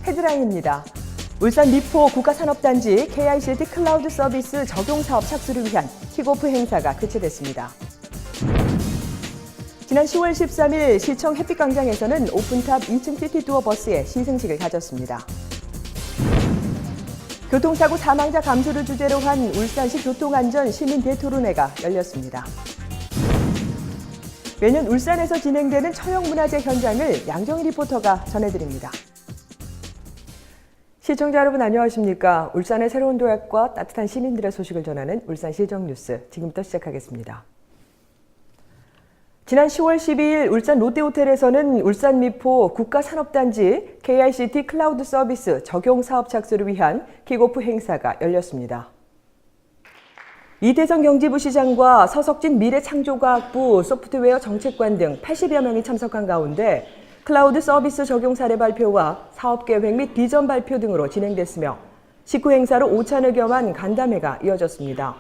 헤드라인입니다. 울산 미포 국가산업단지 KICT 클라우드 서비스 적용사업 착수를 위한 킥오프 행사가 개최됐습니다. 지난 10월 13일 시청 햇빛광장에서는 오픈탑 2층 시티투어 버스의 시승식을 가졌습니다. 교통사고 사망자 감소를 주제로 한 울산시 교통안전 시민 대토론회가 열렸습니다. 매년 울산에서 진행되는 처형문화재 현장을 양정희 리포터가 전해드립니다. 시청자 여러분 안녕하십니까? 울산의 새로운 도약과 따뜻한 시민들의 소식을 전하는 울산시정뉴스 지금부터 시작하겠습니다. 지난 10월 12일 울산 롯데호텔에서는 울산 미포 국가산업단지 KICT 클라우드 서비스 적용사업 착수를 위한 킥오프 행사가 열렸습니다. 이태성 경기부 시장과 서석진 미래창조과학부 소프트웨어 정책관 등 80여 명이 참석한 가운데 클라우드 서비스 적용 사례 발표와 사업계획 및 비전 발표 등으로 진행됐으며 식후 행사로 오찬을 겸한 간담회가 이어졌습니다.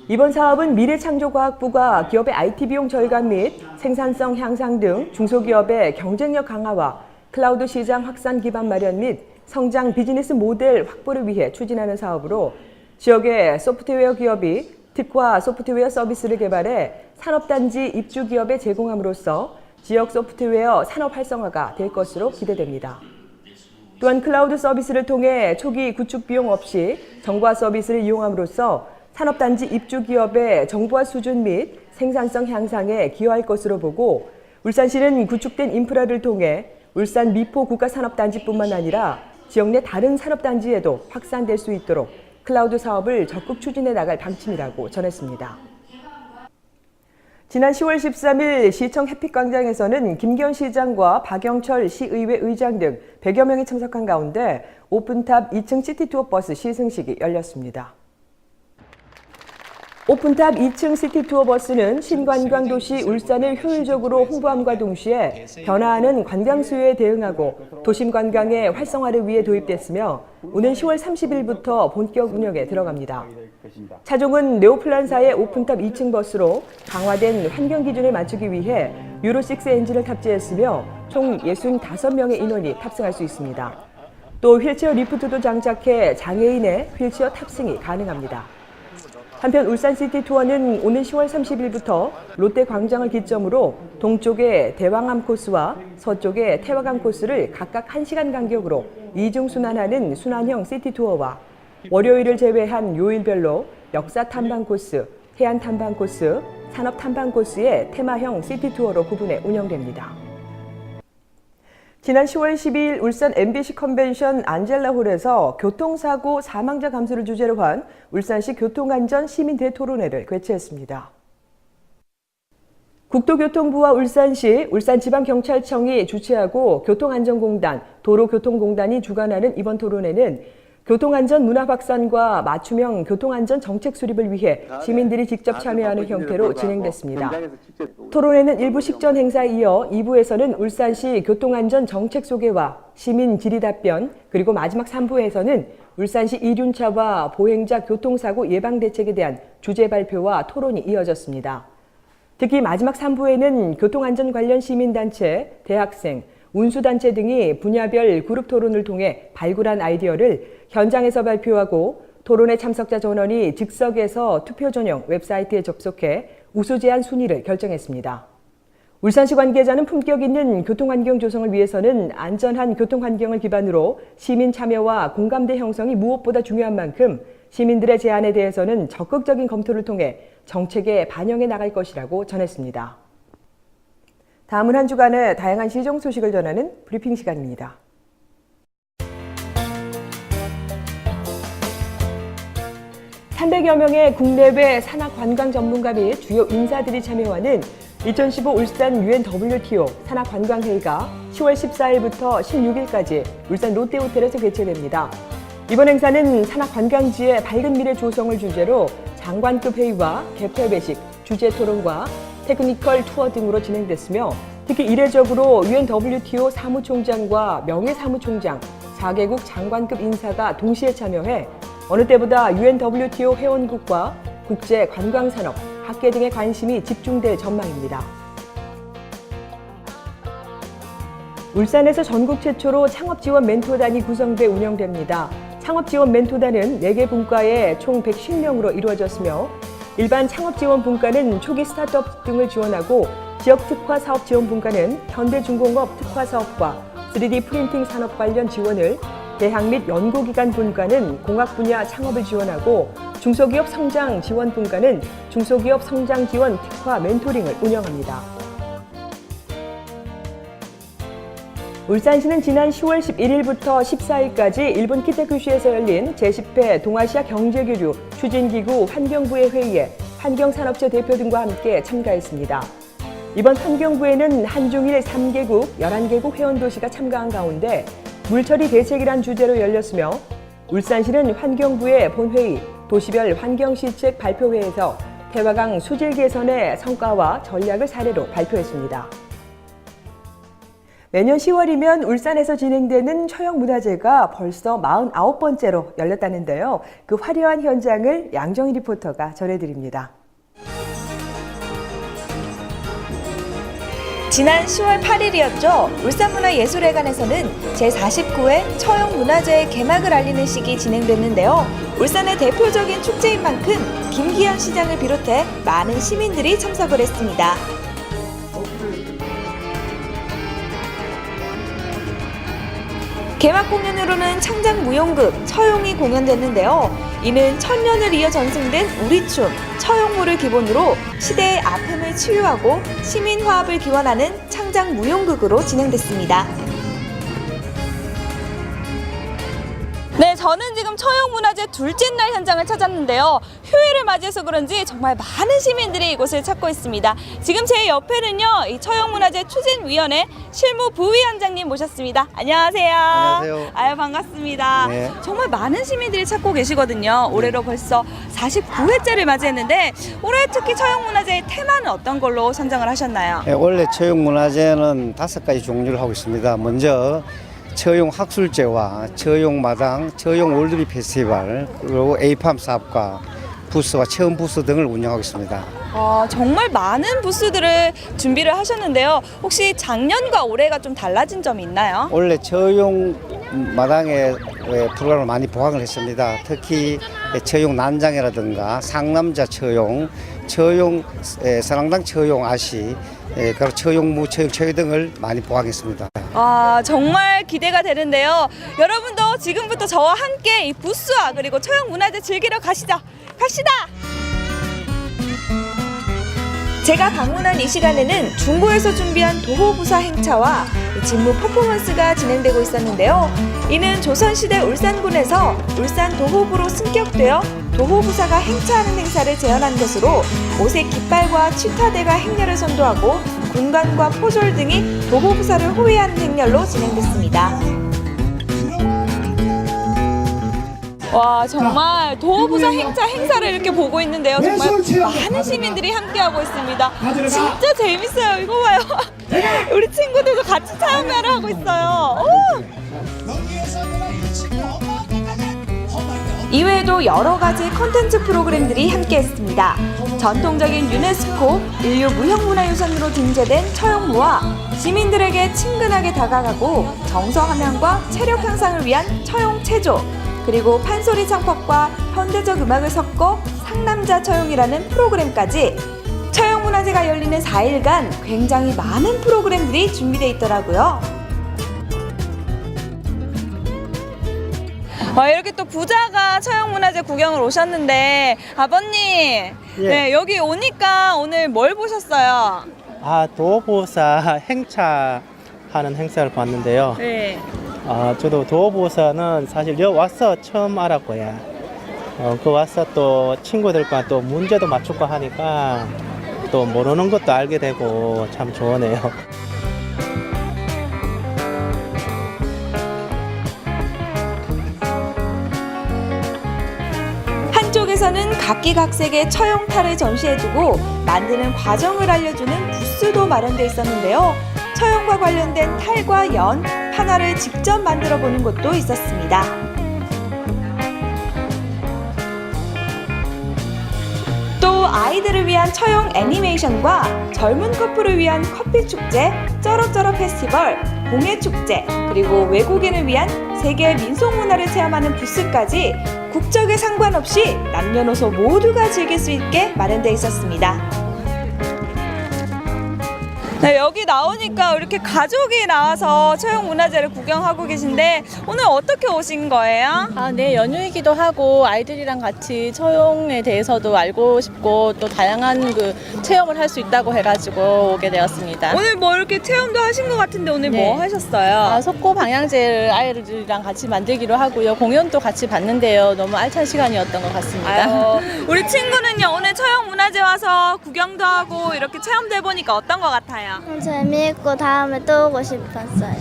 이번 사업은 미래창조과학부가 기업의 IT 비용 절감 및 생산성 향상 등 중소기업의 경쟁력 강화와 클라우드 시장 확산 기반 마련 및 성장 비즈니스 모델 확보를 위해 추진하는 사업으로 지역의 소프트웨어 기업이 특화 소프트웨어 서비스를 개발해 산업단지 입주 기업에 제공함으로써 지역 소프트웨어 산업 활성화가 될 것으로 기대됩니다. 또한 클라우드 서비스를 통해 초기 구축 비용 없이 정보화 서비스를 이용함으로써 산업단지 입주 기업의 정보화 수준 및 생산성 향상에 기여할 것으로 보고 울산시는 구축된 인프라를 통해 울산 미포 국가산업단지뿐만 아니라 지역 내 다른 산업단지에도 확산될 수 있도록 클라우드 사업을 적극 추진해 나갈 방침이라고 전했습니다. 지난 10월 13일 시청 햇빛광장에서는 김기현 시장과 박영철 시의회 의장 등 100여 명이 참석한 가운데 오픈탑 2층 시티투어 버스 시승식이 열렸습니다. 오픈탑 2층 시티투어 버스는 신관광도시 울산을 효율적으로 홍보함과 동시에 변화하는 관광 수요에 대응하고 도심 관광의 활성화를 위해 도입됐으며 오는 10월 30일부터 본격 운영에 들어갑니다. 차종은 네오플란사의 오픈탑 2층 버스로 강화된 환경 기준에 맞추기 위해 유로6 엔진을 탑재했으며 총 65명의 인원이 탑승할 수 있습니다. 또 휠체어 리프트도 장착해 장애인의 휠체어 탑승이 가능합니다. 한편 울산시티 투어는 오는 10월 30일부터 롯데광장을 기점으로 동쪽의 대왕암 코스와 서쪽의 태화강 코스를 각각 1시간 간격으로 이중 순환하는 순환형 시티 투어와 월요일을 제외한 요일별로 역사 탐방 코스, 해안 탐방 코스, 산업 탐방 코스의 테마형 시티 투어로 구분해 운영됩니다. 지난 10월 12일 울산 MBC 컨벤션 안젤라홀에서 교통사고 사망자 감소를 주제로 한 울산시 교통안전 시민 대토론회를 개최했습니다. 국토교통부와 울산시, 울산지방경찰청이 주최하고 교통안전공단, 도로교통공단이 주관하는 이번 토론회는 교통안전 문화 확산과 맞춤형 교통안전 정책 수립을 위해 시민들이 직접 참여하는 형태로 진행됐습니다. 토론회는 일부 식전 행사에 이어 2부에서는 울산시 교통안전 정책 소개와 시민 질의 답변, 그리고 마지막 3부에서는 울산시 이륜차와 보행자 교통사고 예방 대책에 대한 주제 발표와 토론이 이어졌습니다. 특히 마지막 3부에는 교통안전 관련 시민단체, 대학생, 운수단체 등이 분야별 그룹 토론을 통해 발굴한 아이디어를 현장에서 발표하고 토론회 참석자 전원이 즉석에서 투표 전용 웹사이트에 접속해 우수 제안 순위를 결정했습니다. 울산시 관계자는 품격 있는 교통환경 조성을 위해서는 안전한 교통환경을 기반으로 시민 참여와 공감대 형성이 무엇보다 중요한 만큼 시민들의 제안에 대해서는 적극적인 검토를 통해 정책에 반영해 나갈 것이라고 전했습니다. 다음은 한 주간의 다양한 시정 소식을 전하는 브리핑 시간입니다. (300여) 명의 국내외 산악관광 전문가 및 주요 인사들이 참여하는 2015 울산 UNWTO 산악관광회의가 10월 14일부터 16일까지 울산 롯데호텔에서 개최됩니다. 이번 행사는 산악관광지의 밝은 미래 조성을 주제로 장관급 회의와 개폐 배식, 주제 토론과 테크니컬 투어 등으로 진행됐으며 특히 이례적으로 UNWTO 사무총장과 명예사무총장, 4개국 장관급 인사가 동시에 참여해 어느 때보다 UNWTO 회원국과 국제 관광산업, 학계 등의 관심이 집중될 전망입니다. 울산에서 전국 최초로 창업지원 멘토단이 구성돼 운영됩니다. 창업지원 멘토단은 4개 분과에 총 110명으로 이루어졌으며 일반 창업지원 분과는 초기 스타트업 등을 지원하고 지역특화 사업 지원 분과는 현대중공업 특화 사업과 3D 프린팅 산업 관련 지원을, 대학 및 연구기관 분과는 공학 분야 창업을 지원하고 중소기업 성장 지원 분과는 중소기업 성장 지원 특화 멘토링을 운영합니다. 울산시는 지난 10월 11일부터 14일까지 일본 키타큐슈에서 열린 제10회 동아시아 경제교류 추진기구 환경부의 회의에 환경산업체 대표 등과 함께 참가했습니다. 이번 환경부에는 한중일 3개국, 11개국 회원도시가 참가한 가운데 물처리 대책이란 주제로 열렸으며 울산시는 환경부의 본회의, 도시별 환경시책 발표회에서 태화강 수질 개선의 성과와 전략을 사례로 발표했습니다. 내년 10월이면 울산에서 진행되는 처형문화제가 벌써 49번째로 열렸다는데요. 그 화려한 현장을 양정희 리포터가 전해드립니다. 지난 10월 8일이었죠. 울산문화예술회관에서는 제49회 처형문화제의 개막을 알리는 식이 진행됐는데요. 울산의 대표적인 축제인 만큼 김기현 시장을 비롯해 많은 시민들이 참석을 했습니다. 개막 공연으로는 창작무용극 처용이 공연됐는데요. 이는 천년을 이어 전승된 우리춤, 처용무를 기본으로 시대의 아픔을 치유하고 시민 화합을 기원하는 창작무용극으로 진행됐습니다. 네, 저는 지금 처형문화제 둘째 날 현장을 찾았는데요. 휴일을 맞이해서 그런지 정말 많은 시민들이 이곳을 찾고 있습니다. 지금 제 옆에는요, 이 처형문화제 추진위원회 실무 부위원장님 모셨습니다. 안녕하세요. 안녕하세요. 아유, 반갑습니다. 네. 정말 많은 시민들이 찾고 계시거든요. 올해로 벌써 49회째를 맞이했는데 올해 특히 처형문화제의 테마는 어떤 걸로 선정을 하셨나요? 네, 원래 처용문화제는 5가지 종류를 하고 있습니다. 먼저 처용 학술제와 처용 마당, 처용 월드비 페스티벌, 그리고 에이팜 사업과 부스와 체험 부스 등을 운영하고 있습니다. 정말 많은 부스들을 준비를 하셨는데요. 혹시 작년과 올해가 좀 달라진 점이 있나요? 원래 처용 마당에 프로그램을 많이 보강을 했습니다. 특히 처용 난장이라든가 상남자 처용, 선앙당 처용 아시, 그리고 처용무, 처용 등을 많이 보강했습니다. 정말 기대가 되는데요. 여러분도 지금부터 저와 함께 이 부스와 그리고 처형문화제 즐기러 가시죠. 갑시다! 제가 방문한 이 시간에는 중고에서 준비한 도호부사 행차와 직무 퍼포먼스가 진행되고 있었는데요. 이는 조선시대 울산군에서 울산 도호부로 승격되어 도호부사가 행차하는 행사를 재현한 것으로 오색 깃발과 취타대가 행렬을 선도하고 군관과 포졸 등이 도호부사를 호위하는 행렬로 진행됐습니다. 와, 정말 도호부사 행사를 이렇게 보고 있는데요. 정말 많은 시민들이 함께하고 있습니다. 진짜 재밌어요. 이거 봐요. 우리 친구들도 같이 참여를 하고 있어요. 이외에도 여러 가지 콘텐츠 프로그램들이 함께했습니다. 전통적인 유네스코 인류 무형문화유산으로 등재된 처용무와 시민들에게 친근하게 다가가고 정서 함양과 체력 향상을 위한 처용체조, 그리고 판소리 창법과 현대적 음악을 섞어 상남자 처용이라는 프로그램까지 처용문화제가 열리는 4일간 굉장히 많은 프로그램들이 준비되어 있더라고요. 이렇게 또 부자가 처형문화제 구경을 오셨는데 아버님, 네, 여기 오니까 오늘 뭘 보셨어요? 도호보사 행차하는 행사를 봤는데요. 네. 저도 도호보사는 사실 여기 와서 처음 알았고요. 그 와서 또 친구들과 또 문제도 맞추고 하니까 또 모르는 것도 알게 되고 참 좋으네요. 한쪽에서는 각기각색의 처용탈을 전시해두고 만드는 과정을 알려주는 부스도 마련되어 있었는데요. 처용과 관련된 탈과 연, 판화를 직접 만들어 보는 곳도 있었습니다. 또 아이들을 위한 처용 애니메이션과 젊은 커플을 위한 커피 축제, 쩌럽쩌럽 페스티벌, 공예축제, 그리고 외국인을 위한 세계 민속문화를 체험하는 부스까지 국적에 상관없이 남녀노소 모두가 즐길 수 있게 마련되어 있었습니다. 네, 여기 나오니까 이렇게 가족이 나와서 처용문화제를 구경하고 계신데 오늘 어떻게 오신 거예요? 네, 연휴이기도 하고 아이들이랑 같이 처용에 대해서도 알고 싶고 또 다양한 그 체험을 할 수 있다고 해가지고 오게 되었습니다. 오늘 뭐 이렇게 체험도 하신 것 같은데 오늘 네. 뭐 하셨어요? 속고 방향제를 아이들이랑 같이 만들기로 하고요. 공연도 같이 봤는데요. 너무 알찬 시간이었던 것 같습니다. 아유, 우리 친구는요 오늘 처용문화제 와서 구경도 하고 이렇게 체험도 해보니까 어떤 것 같아요? 재미있고 다음에 또 오고 싶었어요.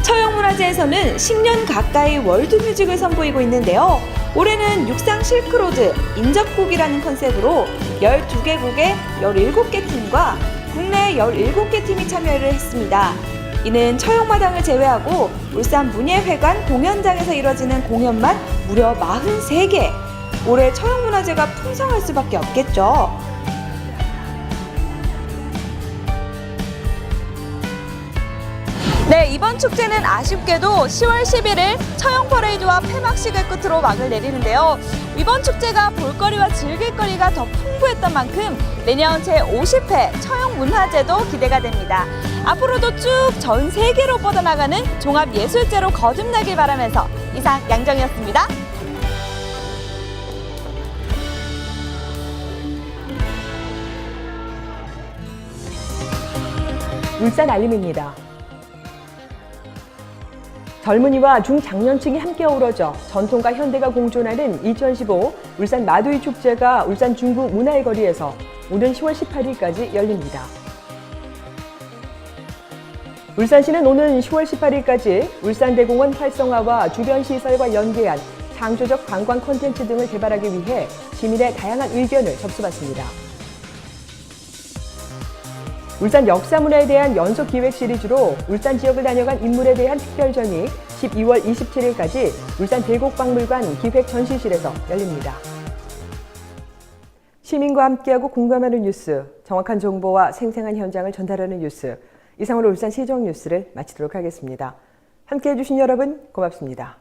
처용문화제에서는 10년 가까이 월드뮤직을 선보이고 있는데요. 올해는 육상 실크로드 인접곡이라는 컨셉으로 12개국의 17개 팀과 국내 17개 팀이 참여를 했습니다. 이는 처용마당을 제외하고 울산 문예회관 공연장에서 이뤄지는 공연만 무려 43개. 올해 처용문화제가 풍성할 수밖에 없겠죠. 네, 이번 축제는 아쉽게도 10월 11일 처용 퍼레이드와 폐막식을 끝으로 막을 내리는데요. 이번 축제가 볼거리와 즐길거리가 더 풍부했던 만큼 내년 제50회 처용 문화제도 기대가 됩니다. 앞으로도 쭉 전 세계로 뻗어나가는 종합예술제로 거듭나길 바라면서 이상 양정이었습니다. 울산 알림입니다. 젊은이와 중장년층이 함께 어우러져 전통과 현대가 공존하는 2015 울산 마두이 축제가 울산 중구 문화의 거리에서 오는 10월 18일까지 열립니다. 울산시는 오는 10월 18일까지 울산대공원 활성화와 주변 시설과 연계한 창조적 관광 콘텐츠 등을 개발하기 위해 시민의 다양한 의견을 접수받습니다. 울산 역사문화에 대한 연속 기획 시리즈로 울산 지역을 다녀간 인물에 대한 특별전이 12월 27일까지 울산 대곡박물관 기획전시실에서 열립니다. 시민과 함께하고 공감하는 뉴스, 정확한 정보와 생생한 현장을 전달하는 뉴스, 이상으로 울산 시정 뉴스를 마치도록 하겠습니다. 함께해 주신 여러분 고맙습니다.